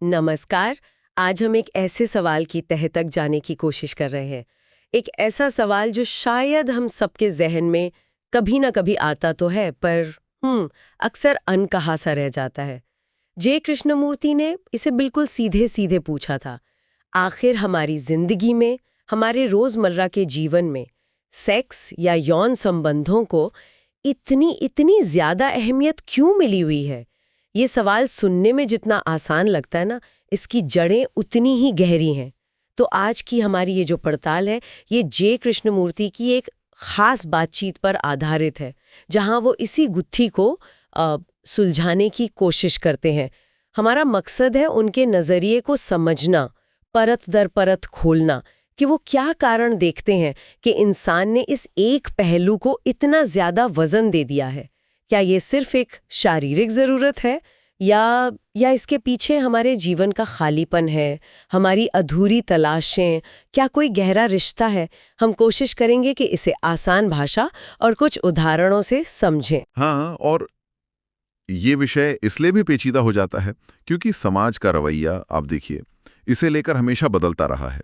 नमस्कार। आज हम एक ऐसे सवाल की तह तक जाने की कोशिश कर रहे हैं। एक ऐसा सवाल जो शायद हम सबके जहन में कभी ना कभी आता तो है, पर अक्सर अनकहा सा रह जाता है। जे कृष्णमूर्ति ने इसे बिल्कुल सीधे सीधे पूछा था, आखिर हमारी जिंदगी में, हमारे रोजमर्रा के जीवन में सेक्स या यौन संबंधों को इतनी इतनी ज्यादा अहमियत क्यों मिली हुई है? ये सवाल सुनने में जितना आसान लगता है ना, इसकी जड़ें उतनी ही गहरी हैं। तो आज की हमारी ये जो पड़ताल है, ये जे कृष्णमूर्ति की एक खास बातचीत पर आधारित है, जहां वो इसी गुत्थी को सुलझाने की कोशिश करते हैं। हमारा मकसद है उनके नज़रिए को समझना, परत दर परत खोलना कि वो क्या कारण देखते हैं कि इंसान ने इस एक पहलू को इतना ज्यादा वजन दे दिया है। क्या ये सिर्फ एक शारीरिक ज़रूरत है या इसके पीछे हमारे जीवन का खालीपन है, हमारी अधूरी तलाशें, क्या कोई गहरा रिश्ता है? हम कोशिश करेंगे कि इसे आसान भाषा और कुछ उदाहरणों से समझें। हाँ, और ये विषय इसलिए भी पेचीदा हो जाता है क्योंकि समाज का रवैया, आप देखिए, इसे लेकर हमेशा बदलता रहा है।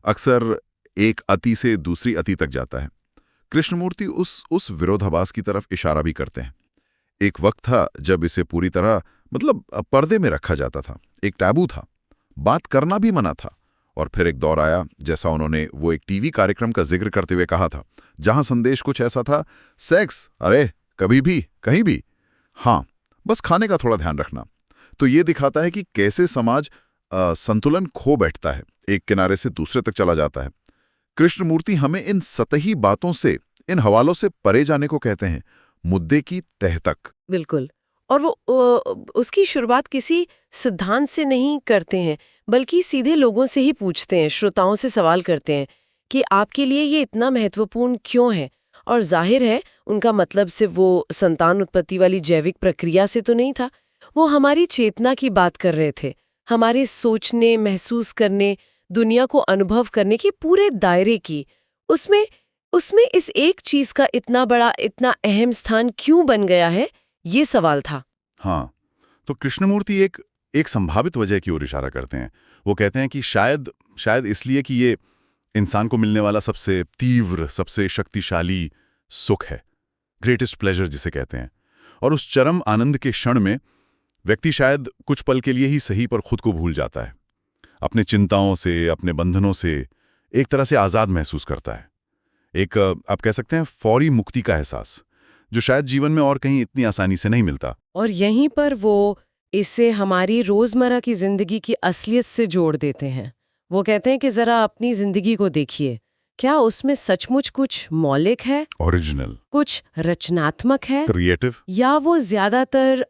अक्सर एक अति से दूसरी अति तक जाता है। कृष्णमूर्ति उस विरोधाभास की तरफ इशारा भी करते हैं। एक वक्त था जब इसे पूरी तरह पर्दे में रखा जाता था, एक टैबू था, बात करना भी मना था। और फिर एक दौर आया, जैसा उन्होंने वो एक टीवी कार्यक्रम का जिक्र करते हुए कहा था, जहां संदेश कुछ ऐसा था, सेक्स अरे कभी भी कहीं भी, हाँ बस खाने का थोड़ा ध्यान रखना। तो ये दिखाता है कि कैसे समाज संतुलन खो बैठता है, एक किनारे से दूसरे तक चला जाता है। कृष्णमूर्ति हमें इन सतही बातों से, इन हवालों से परे जाने को कहते हैं, मुद्दे की तह तक। बिल्कुल। और वो उसकी शुरुआत किसी सिद्धांत से नहीं करते हैं, बल्कि सीधे लोगों से ही पूछते हैं, श्रोताओं से सवाल करते हैं कि आपके लिए ये इतना महत्वपूर्ण क्यों है। और जाहिर है उनका मतलब सिर्फ वो संतान उत्पत्ति वाली जैविक प्रक्रिया से तो नहीं था। वो हमारी चेतना की बात कर रहे थे, हमारे सोचने, महसूस करने, दुनिया को अनुभव करने के पूरे दायरे की। उसमें उसमें इस एक चीज का इतना बड़ा, इतना अहम स्थान क्यों बन गया है, ये सवाल था। हाँ, तो कृष्णमूर्ति एक संभावित वजह की ओर इशारा करते हैं। वो कहते हैं कि शायद इसलिए कि ये इंसान को मिलने वाला सबसे तीव्र, सबसे शक्तिशाली सुख है, ग्रेटेस्ट प्लेजर जिसे कहते हैं। और उस चरम आनंद के क्षण में व्यक्ति शायद कुछ पल के लिए ही सही पर खुद को भूल जाता है, अपने चिंताओं से, अपने बंधनों से एक तरह से आज़ाद महसूस करता है। एक आप कह सकते हैं फौरी मुक्ति का एहसास, जो शायद जीवन में और कहीं इतनी आसानी से नहीं मिलता। और यहीं पर वो इसे हमारी रोजमर्रा की जिंदगी की असलियत से जोड़ देते हैं। वो कहते हैं कि जरा अपनी जिंदगी को देखिए, क्या उसमें सचमुच कुछ मौलिक है, ओरिजिनल, कुछ रचनात्मक है, क्रिएटिव, या वो ज्यादातर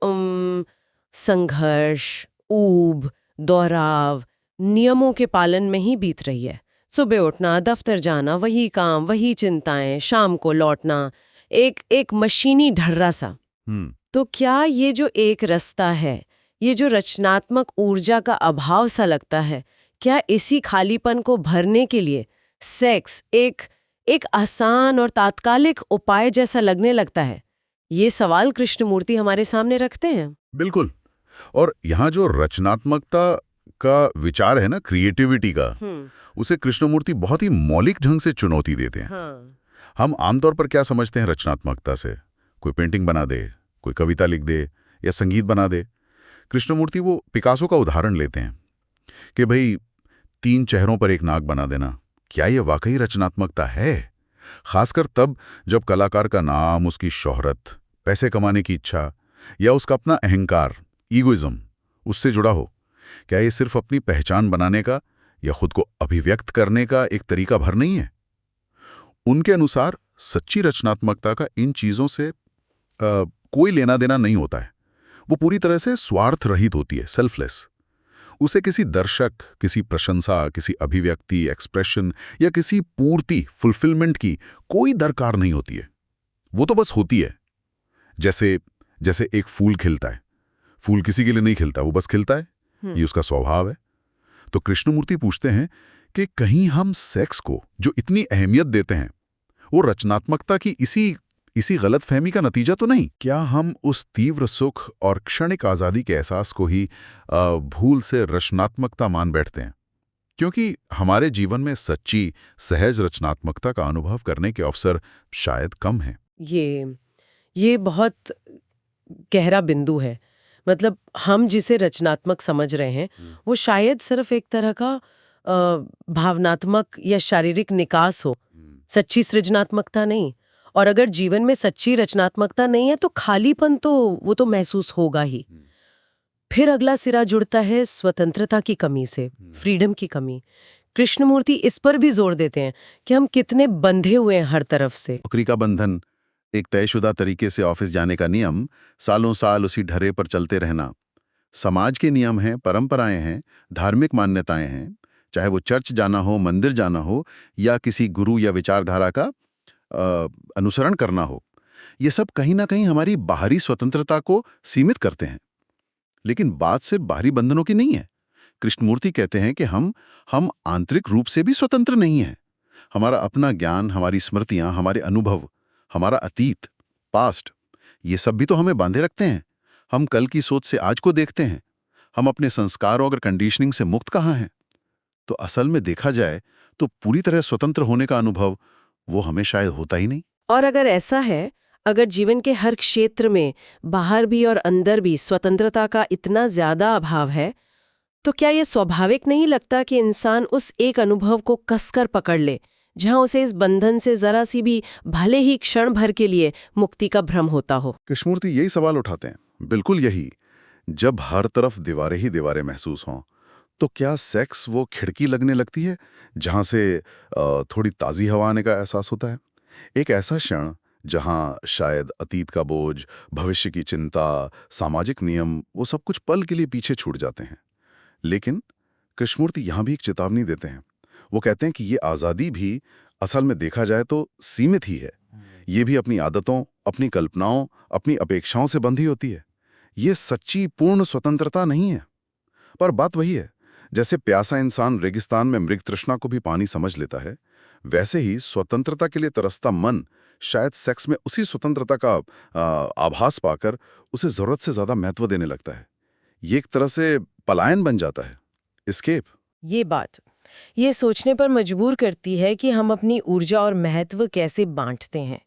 संघर्ष, ऊब, दोहराव, नियमों के पालन में ही बीत रही है। सुबह उठना, दफ्तर जाना, वही काम, वही चिंताएं, शाम को लौटना, एक मशीनी ढर्रा सा। तो क्या ये जो एक रास्ता है, ये जो रचनात्मक ऊर्जा का अभाव सा लगता है, क्या इसी खालीपन को भरने के लिए सेक्स एक आसान और तात्कालिक उपाय जैसा लगने लगता है? ये सवाल कृष्णमूर्ति हमारे सामने रखते हैं। बिल्कुल। और यहाँ जो रचनात्मकता का विचार है ना, क्रिएटिविटी का, उसे कृष्णमूर्ति बहुत ही मौलिक ढंग से चुनौती देते हैं। हाँ। हम आमतौर पर क्या समझते हैं रचनात्मकता से? कोई पेंटिंग बना दे, कोई कविता लिख दे या संगीत बना दे। कृष्णमूर्ति वो पिकासो का उदाहरण लेते हैं कि भाई 3 चेहरों पर एक नाक बना देना, क्या ये वाकई रचनात्मकता है? खासकर तब जब कलाकार का नाम, उसकी शोहरत, पैसे कमाने की इच्छा या उसका अपना अहंकार, ईगोइज्म उससे जुड़ा हो। क्या ये सिर्फ अपनी पहचान बनाने का या खुद को अभिव्यक्त करने का एक तरीका भर नहीं है? उनके अनुसार सच्ची रचनात्मकता का इन चीजों से कोई लेना देना नहीं होता है। वो पूरी तरह से स्वार्थ रहित होती है, सेल्फलेस। उसे किसी दर्शक, किसी प्रशंसा, किसी अभिव्यक्ति, एक्सप्रेशन या किसी पूर्ति, फुलफिलमेंट की कोई दरकार नहीं होती है। वो तो बस होती है। जैसे एक फूल खिलता है, फूल किसी के लिए नहीं खिलता, वो बस खिलता है, ये उसका स्वभाव है। तो कृष्णमूर्ति पूछते हैं कि कहीं हम सेक्स को जो इतनी अहमियत देते हैं, वो रचनात्मकता की इसी गलतफहमी का नतीजा तो नहीं? क्या हम उस तीव्र सुख और क्षणिक आज़ादी के एहसास को ही भूल से रचनात्मकता मान बैठते हैं? क्योंकि हमारे जीवन में सच्ची, सहज रचनात्मकता का अनुभव करने के अवसर शायद कम हैं। ये बहुत गहरा बिंदु है। मतलब हम जिसे रचनात्मक समझ रहे हैं वो शायद सिर्फ एक तरह का भावनात्मक या शारीरिक निकास हो, सच्ची सृजनात्मकता नहीं। और अगर जीवन में सच्ची रचनात्मकता नहीं है तो खालीपन तो वो तो महसूस होगा ही। फिर अगला सिरा जुड़ता है स्वतंत्रता की कमी से, फ्रीडम की कमी। कृष्णमूर्ति इस पर भी जोर देते हैं कि हम कितने बंधे हुए हैं हर तरफ से। नौकरी का बंधन, एक तयशुदा तरीके से ऑफिस जाने का नियम, सालों साल उसी ढर्रे पर चलते रहना। समाज के नियम हैं, परंपराएं हैं, धार्मिक मान्यताएं हैं, चाहे वो चर्च जाना हो, मंदिर जाना हो या किसी गुरु या विचारधारा का अनुसरण करना हो। ये सब कहीं ना कहीं हमारी बाहरी स्वतंत्रता को सीमित करते हैं। लेकिन बात सिर्फ बाहरी बंधनों की नहीं है। कृष्णमूर्ति कहते हैं कि हम आंतरिक रूप से भी स्वतंत्र नहीं हैं। हमारा अपना ज्ञान, हमारी स्मृतियां, हमारे अनुभव, हमारा अतीत, पास्ट, ये सब भी तो हमें बांधे रखते हैं। हम कल की सोच से आज को देखते हैं। हम अपने संस्कारों और कंडीशनिंग से मुक्त कहाँ हैं? तो असल में देखा जाए तो पूरी तरह स्वतंत्र होने का अनुभव वो हमें शायद होता ही नहीं। और अगर ऐसा है, अगर जीवन के हर क्षेत्र में बाहर भी और अंदर भी स्वतंत्रता का इतना ज्यादा अभाव है, तो क्या ये स्वाभाविक नहीं लगता कि इंसान उस एक अनुभव को कसकर पकड़ ले जहां उसे इस बंधन से जरा सी भी भले ही क्षण भर के लिए मुक्ति का भ्रम होता हो? कृष्णमूर्ति यही सवाल उठाते हैं, बिल्कुल यही। जब हर तरफ दीवारें ही दीवारें महसूस हों, तो क्या सेक्स वो खिड़की लगने लगती है जहां से थोड़ी ताज़ी हवा आने का एहसास होता है? एक ऐसा क्षण जहां शायद अतीत का बोझ, भविष्य की चिंता, सामाजिक नियम, वो सब कुछ पल के लिए पीछे छूट जाते हैं। लेकिन कृष्णमूर्ति यहां भी एक चेतावनी देते हैं। वो कहते हैं कि ये आज़ादी भी असल में देखा जाए तो सीमित ही है। ये भी अपनी आदतों, अपनी कल्पनाओं, अपनी अपेक्षाओं से बंधी होती है। ये सच्ची पूर्ण स्वतंत्रता नहीं है। पर बात वही है, जैसे प्यासा इंसान रेगिस्तान में मृग तृष्णा को भी पानी समझ लेता है, वैसे ही स्वतंत्रता के लिए तरसता मन शायद सेक्स में उसी स्वतंत्रता का आभास पाकर उसे जरूरत से ज्यादा महत्व देने लगता है। ये एक तरह से पलायन बन जाता है, एस्केप। ये सोचने पर मजबूर करती है कि हम अपनी ऊर्जा और महत्व कैसे बांटते हैं।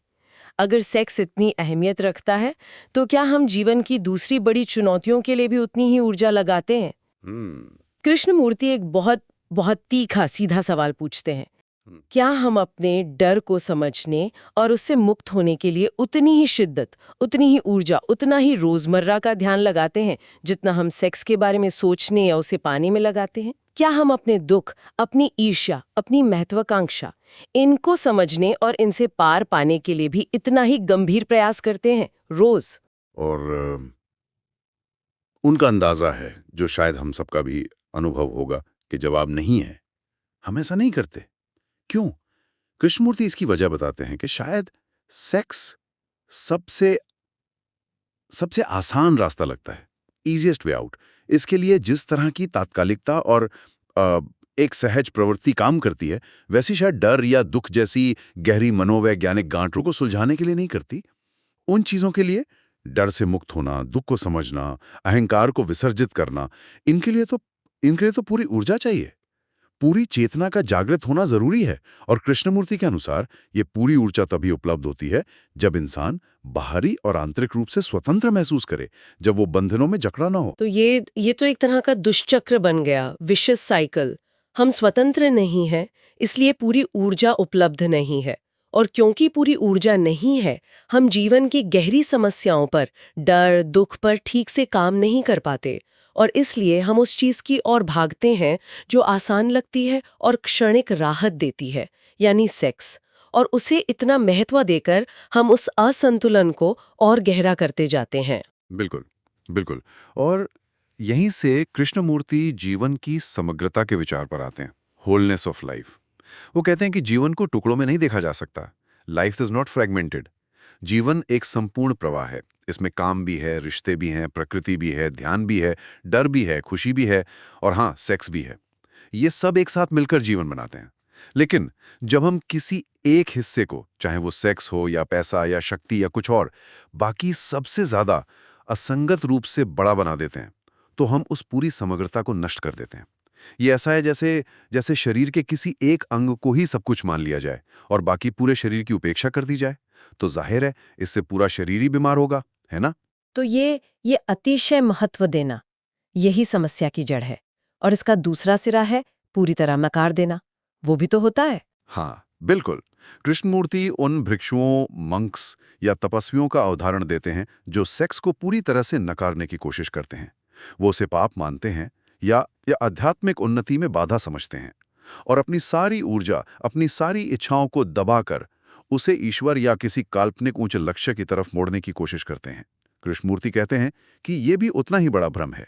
अगर सेक्स इतनी अहमियत रखता है, तो क्या हम जीवन की दूसरी बड़ी चुनौतियों के लिए भी उतनी ही ऊर्जा लगाते हैं? कृष्णमूर्ति एक बहुत बहुत तीखा सीधा सवाल पूछते हैं। क्या हम अपने डर को समझने और उससे मुक्त होने के लिए उतनी ही शिद्दत, उतनी ही ऊर्जा, उतना ही रोजमर्रा का ध्यान लगाते हैं जितना हम सेक्स के बारे में सोचने या उसे पाने में लगाते हैं? क्या हम अपने दुख, अपनी ईर्ष्या, अपनी महत्वाकांक्षा, इनको समझने और इनसे पार पाने के लिए भी इतना ही गंभीर प्रयास करते हैं रोज? और उनका अंदाजा है, जो शायद हम सबका भी अनुभव होगा, कि जवाब नहीं है। हम ऐसा नहीं करते। क्यों? कृष्णमूर्ति इसकी वजह बताते हैं कि शायद सेक्स सबसे सबसे आसान रास्ता लगता है, इजीएस्ट वे आउट। इसके लिए जिस तरह की तात्कालिकता और एक सहज प्रवृत्ति काम करती है, वैसी शायद डर या दुख जैसी गहरी मनोवैज्ञानिक गांठों को सुलझाने के लिए नहीं करती। उन चीजों के लिए, डर से मुक्त होना, दुख को समझना, अहंकार को विसर्जित करना, इनके लिए तो पूरी ऊर्जा चाहिए। पूरी चेतना का जागृत होना जरूरी है। और कृष्णमूर्ति के अनुसार ये पूरी ऊर्जा तभी उपलब्ध होती है जब इंसान बाहरी और आंतरिक रूप से स्वतंत्र महसूस करे, जब वो बंधनों में जकड़ा ना हो। तो ये तो एक तरह का दुष्चक्र बन गया, विशियस साइकिल। हम स्वतंत्र नहीं हैं, इसलिए पूरी ऊर्जा उपलब्ध नहीं है। और क्योंकि पूरी ऊर्जा नहीं है, हम जीवन की गहरी समस्याओं पर, डर, दुख पर ठीक से काम नहीं कर पाते। और इसलिए हम उस चीज की ओर भागते हैं जो आसान लगती है और क्षणिक राहत देती है, यानी सेक्स। और उसे इतना महत्व देकर हम उस असंतुलन को और गहरा करते जाते हैं। बिल्कुल, बिल्कुल। और यहीं से कृष्णमूर्ति जीवन की समग्रता के विचार पर आते हैं, होलनेस ऑफ लाइफ। वो कहते हैं कि जीवन को टुकड़ों में नहीं देखा जा सकता। Life is not fragmented. जीवन एक संपूर्ण प्रवाह है। इसमें काम भी है, रिश्ते भी हैं, प्रकृति भी है, ध्यान भी है, डर भी है, खुशी भी है, और हाँ, सेक्स भी है। ये सब एक साथ मिलकर जीवन बनाते हैं। लेकिन जब हम किसी एक हिस्से को, चाहे वो सेक्स हो या पैसा या शक्ति या कुछ और, बाकी सबसे ज्यादा असंगत रूप से बड़ा बना देते हैं, तो हम उस पूरी समग्रता को नष्ट कर देते हैं। ये ऐसा है जैसे जैसे शरीर के किसी एक अंग को ही सब कुछ मान लिया जाए और बाकी पूरे शरीर की उपेक्षा कर दी जाए, तो जाहिर है इससे पूरा शरीर ही बीमार होगा, है ना? तो ये अतिशय महत्व देना, यही समस्या की जड़ है। और इसका दूसरा सिरा है पूरी तरह नकार देना। वो भी तो होता है। हाँ, बिल्कुल। कृष्णमूर्ति उन भिक्षुओं, मंक्स या तपस्वियों का उदाहरण देते हैं जो सेक्स को पूरी तरह से नकारने की कोशिश करते हैं। वो उसे पाप मानते हैं या आध्यात्मिक उन्नति में बाधा समझते हैं और अपनी सारी ऊर्जा, अपनी सारी इच्छाओं को दबाकर उसे ईश्वर या किसी काल्पनिक ऊंचे लक्ष्य की तरफ मोड़ने की कोशिश करते हैं। कृष्णमूर्ति कहते हैं कि ये भी उतना ही बड़ा भ्रम है,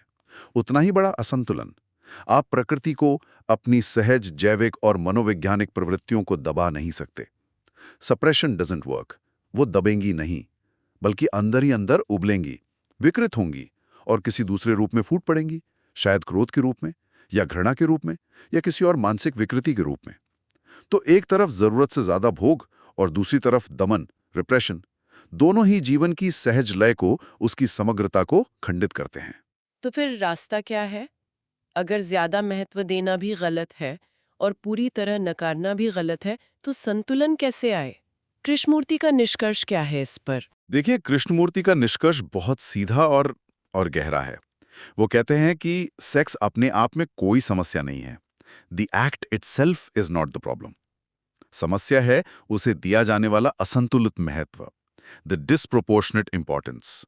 उतना ही बड़ा असंतुलन। आप प्रकृति को अपनी सहज जैविक और मनोवैज्ञानिक प्रवृत्तियों को दबा नहीं सकते। Suppression doesn't work. वो दबेंगी नहीं, बल्कि अंदर ही अंदर उबलेंगी, विकृत होंगी और किसी दूसरे रूप में फूट पड़ेंगी, शायद क्रोध के रूप में या घृणा के रूप में या किसी और मानसिक विकृति के रूप में। तो एक तरफ जरूरत से ज्यादा भोग और दूसरी तरफ दमन, रिप्रेशन, दोनों ही जीवन की सहज लय को, उसकी समग्रता को खंडित करते हैं। तो फिर रास्ता क्या है? अगर ज्यादा महत्व देना भी गलत है और पूरी तरह नकारना भी गलत है, तो संतुलन कैसे आए? कृष्णमूर्ति का निष्कर्ष क्या है इस पर? देखिए, कृष्णमूर्ति का निष्कर्ष बहुत सीधा और गहरा है। वो कहते हैं कि सेक्स अपने आप में कोई समस्या नहीं है। The act itself is not the problem. समस्या है उसे दिया जाने वाला असंतुलित महत्व, द डिस्प्रोपोर्शनेट इंपॉर्टेंस।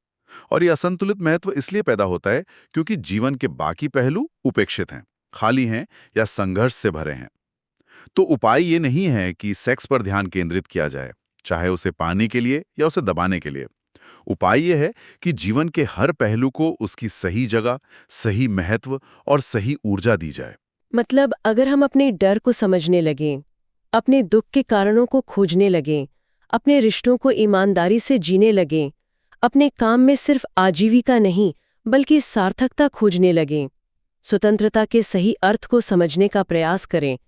और ये असंतुलित महत्व इसलिए पैदा होता है क्योंकि जीवन के बाकी पहलू उपेक्षित हैं, खाली हैं या संघर्ष से भरे हैं। तो उपाय ये नहीं है कि सेक्स पर ध्यान केंद्रित किया जाए, चाहे उसे पाने के लिए या उसे दबाने के लिए। उपाय ये है कि जीवन के हर पहलू को उसकी सही जगह, सही महत्व और सही ऊर्जा दी जाए। मतलब अगर हम अपने डर को समझने लगें, अपने दुख के कारणों को खोजने लगें, अपने रिश्तों को ईमानदारी से जीने लगें, अपने काम में सिर्फ आजीविका नहीं बल्कि सार्थकता खोजने लगें, स्वतंत्रता के सही अर्थ को समझने का प्रयास करें,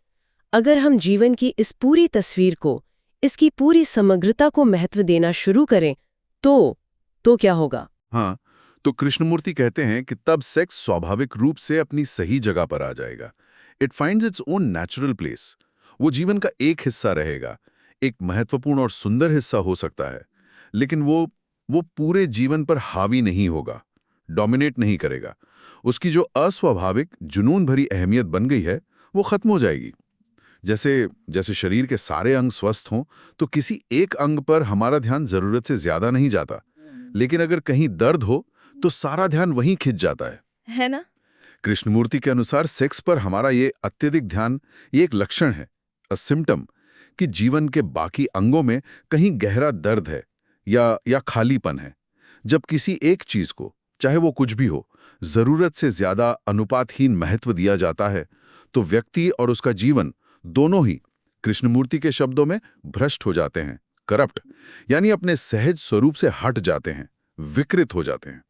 अगर हम जीवन की इस पूरी तस्वीर को, इसकी पूरी समग्रता को महत्व देना शुरू करें, तो क्या होगा? हाँ, तो कृष्णमूर्ति कहते हैं कि तब सेक्स स्वाभाविक रूप से अपनी सही जगह पर आ जाएगा। It finds its own natural place. वो जीवन का एक हिस्सा रहेगा, एक महत्वपूर्ण और सुंदर हिस्सा हो सकता है, लेकिन वो पूरे जीवन पर हावी नहीं होगा, डोमिनेट नहीं करेगा। उसकी जो अस्वाभाविक, जुनून भरी अहमियत बन गई है, वो खत्म हो जाएगी। जैसे जैसे शरीर के सारे अंग स्वस्थ हों, तो किसी एक अंग पर हमारा ध्यान जरूरत से ज्यादा नहीं जाता, लेकिन अगर कहीं दर्द हो तो सारा ध्यान वहीं खिंच जाता है ना? कृष्णमूर्ति के अनुसार सेक्स पर हमारा ये अत्यधिक ध्यान, ये एक लक्षण है, अ सिम्टम, कि जीवन के बाकी अंगों में कहीं गहरा दर्द है या खालीपन है। जब किसी एक चीज को, चाहे वो कुछ भी हो, जरूरत से ज्यादा अनुपातहीन महत्व दिया जाता है, तो व्यक्ति और उसका जीवन दोनों ही, कृष्णमूर्ति के शब्दों में, भ्रष्ट हो जाते हैं, करप्ट, यानी अपने सहज स्वरूप से हट जाते हैं, विकृत हो जाते हैं।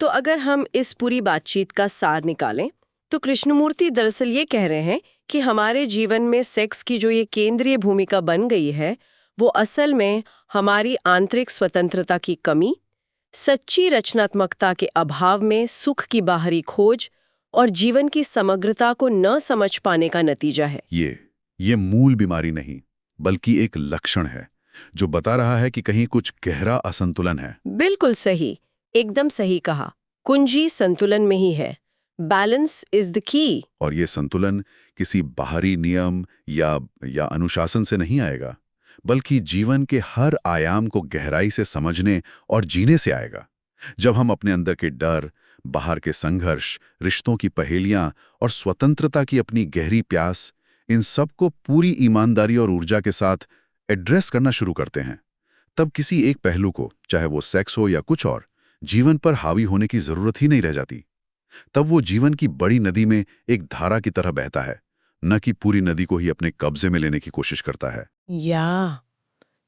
तो अगर हम इस पूरी बातचीत का सार निकालें, तो कृष्णमूर्ति दरअसल ये कह रहे हैं कि हमारे जीवन में सेक्स की जो ये केंद्रीय भूमिका बन गई है, वो असल में हमारी आंतरिक स्वतंत्रता की कमी, सच्ची रचनात्मकता के अभाव में सुख की बाहरी खोज और जीवन की समग्रता को न समझ पाने का नतीजा है। ये मूल बीमारी नहीं, बल्कि एक लक्षण है जो बता रहा है कि कहीं कुछ गहरा असंतुलन है। बिल्कुल सही, एकदम सही कहा। कुंजी संतुलन में ही है। Balance is the key. और ये संतुलन किसी बाहरी नियम या अनुशासन से नहीं आएगा, बल्कि जीवन के हर आयाम को गहराई से समझने और जीने से आएगा। जब हम अपने अंदर के डर, बाहर के संघर्ष, रिश्तों की पहेलियां और स्वतंत्रता की अपनी गहरी प्यास, इन सब को पूरी ईमानदारी और ऊर्जा के साथ एड्रेस करना शुरू करते हैं, तब किसी एक पहलू को, चाहे वो सेक्स हो या कुछ और, जीवन पर हावी होने की जरूरत ही नहीं रह जाती। तब वो जीवन की बड़ी नदी में एक धारा की तरह बहता है, न कि पूरी नदी को ही अपने कब्जे में लेने की कोशिश करता है।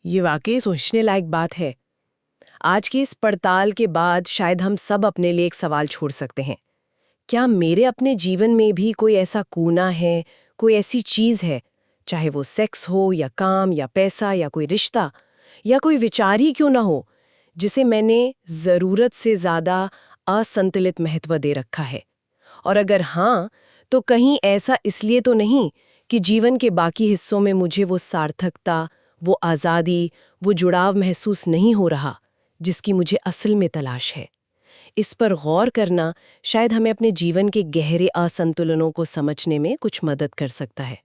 ये वाकई सोचने लायक बात है। आज की इस पड़ताल के बाद शायद हम सब अपने लिए एक सवाल छोड़ सकते हैं। क्या मेरे अपने जीवन में भी कोई ऐसा कोना है, कोई ऐसी चीज है चाहे वो सेक्स हो या काम या पैसा या कोई रिश्ता या कोई विचार ही क्यों ना हो, जिसे मैंने ज़रूरत से ज़्यादा असंतुलित महत्व दे रखा है। और अगर हाँ, तो कहीं ऐसा इसलिए तो नहीं कि जीवन के बाकी हिस्सों में मुझे वो सार्थकता, वो आज़ादी, वो जुड़ाव महसूस नहीं हो रहा, जिसकी मुझे असल में तलाश है। इस पर गौर करना शायद हमें अपने जीवन के गहरे असंतुलनों को समझने में कुछ मदद कर सकता है।